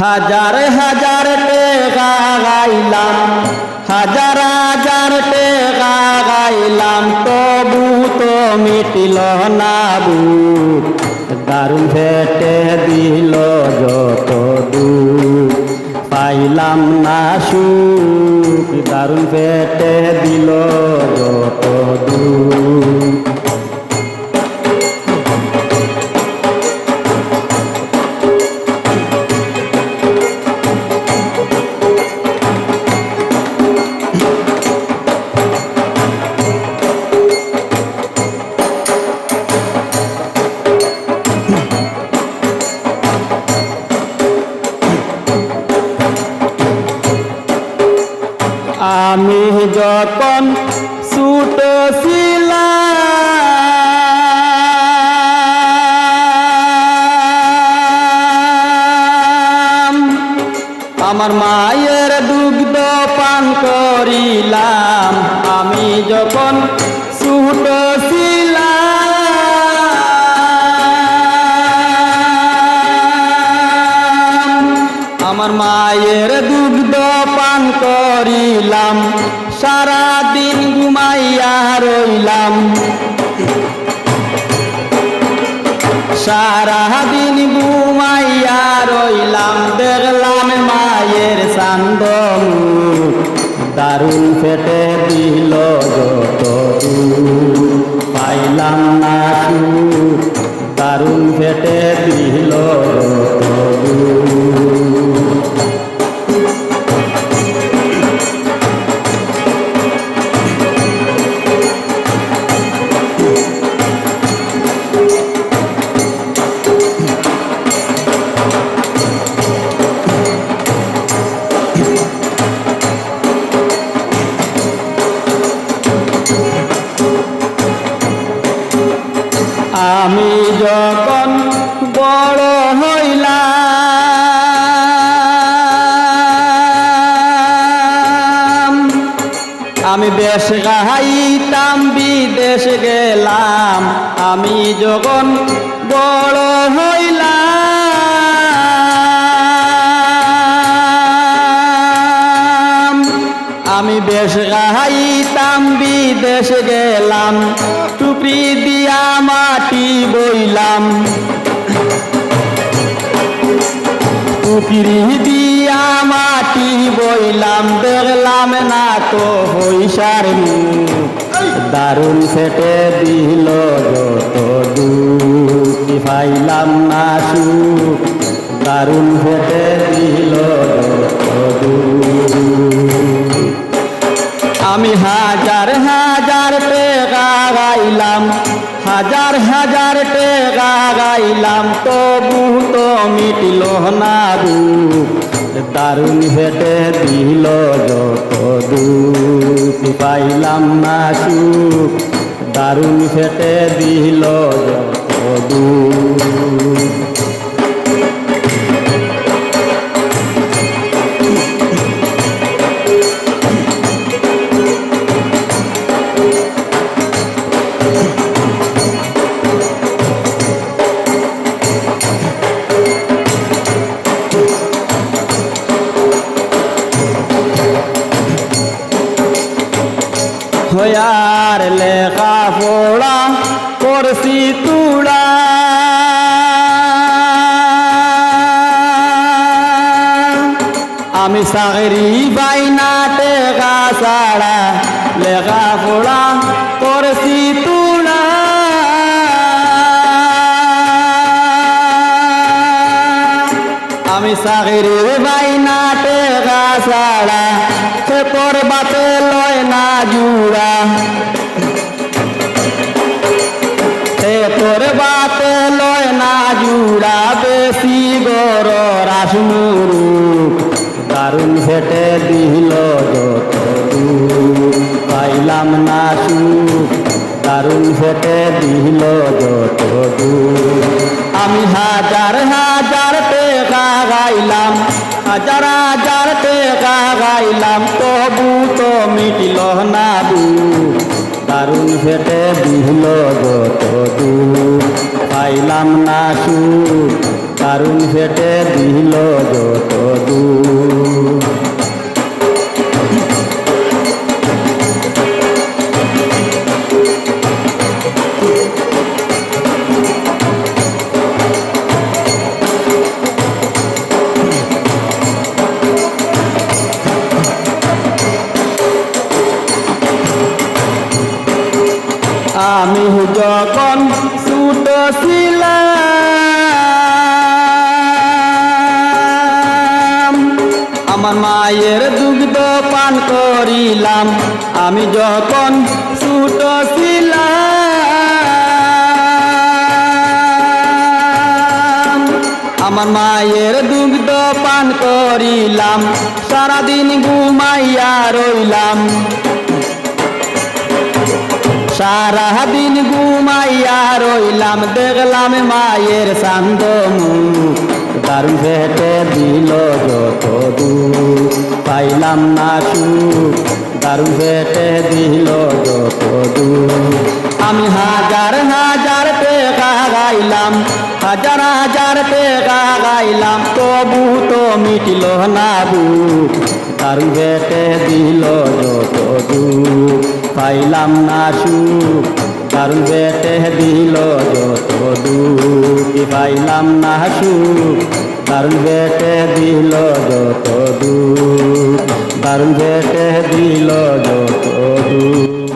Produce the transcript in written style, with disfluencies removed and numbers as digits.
হাজার হাজার টাকা গাইলাম, হাজার হাজার টাকা গাইলাম, তবু তো মিটিল না বুক। দারুণ ফেটে দিল যত দুঃখ, পাইলাম না সুখ। দারুণ ফেটে দিল যত দুঃখ। আমি যখন ছোট ছিলাম, আমার মায়ের দুগ্ধ পান করিলাম। আমি যখন ছোট ছিলাম, আমার মায়ের দুগ্ধ পান করিলাম। সারাদিন ঘুমাইয়া রইলাম, সারাদিন ঘুমাইয়া রইলাম। দেখলাম মায়ের চান্দ মুখ, দারুণ ফেটে দিল যত দুঃখ, পাইলাম না সুখ। দারুণ ফেটে দিল যত দুঃখ। আমি যখন বড় হইলাম, আমি বেশ গাইতাম, বিদেশ গেলাম। আমি যখন বড় হইলাম, আমি বেশ গাইতাম, বিদেশ গেলাম। টুপি দিয়া মাটি বইলাম, টুকরি দিয়া মাটি বইলাম। দেখলাম না তো পয়সার মুখ, দারুণ ফেটে দিল যত দুঃখ, পাইলাম না সুখ। দারুণ ফেটে দিল যত দুঃখ। আমি হাজার হাজার টাকা গাইলাম, হাজার হাজার টাকা গাইলাম, তবু তো মিটিল না দুঃখ। দারুণ ফেটে দিল যত দুঃখ, পাইলাম না সুখ। দারুণ ফেটে দিল যত দুঃখ। হয়ার লেখা পড়া করছি তুড়া, আমি চাকরি বাইনা টেকা ছাড়া। লেখা পড়া করছি তুড়া, আমি চাকরি বাইনা টেকা ছাড়া। সে তোর বাতে লয় না জুড়া, সে তোর বাতে লয় না জুড়া। বেশি গর রাসমুরুখ, দারুণ ফেটে দিল যত দুঃখ, পাইলাম না সুখ। দারুণ ফেটে দিল যত দুঃখ। আমি হাজার হাজার টাকা গাইলাম, হাজার হাজার টাকা গাইলাম, তবু তো মিটিল না দুঃখ। দারুণ ফেটে দিল যত দুঃখ, পাইলাম না সুখ। দারুণ ফেটে দিল যত আমার মায়ের দুগ্ধ পান করিলাম আমি যখন ছোট ছিলাম। আমার মায়ের দুগ্ধ পান করিলাম সারাদিন ঘুমাইয়া রইলাম। সারাদিন ঘুমাইয়া রইলাম দেখলাম মায়ের শান্ত মুখ দারুণ ফেটে দিল যত দুঃখ পাইলাম না সুখ দারুণ ফেটে দিল যত দুঃখ। আমি হাজার হাজার টাকা গাইলাম হাজার হাজার টাকা গাইলাম তবু তো মিটিল না বুক দারুণ ফেটে দিল যত দুঃখ পাইলাম না সুখ দারুণ ফেটে দিল যত দুঃখ পাইলাম না সুখ দারুণ ফেটে দিল যত দুঃখ দারুণ ফেটে দিল যত দুঃখ।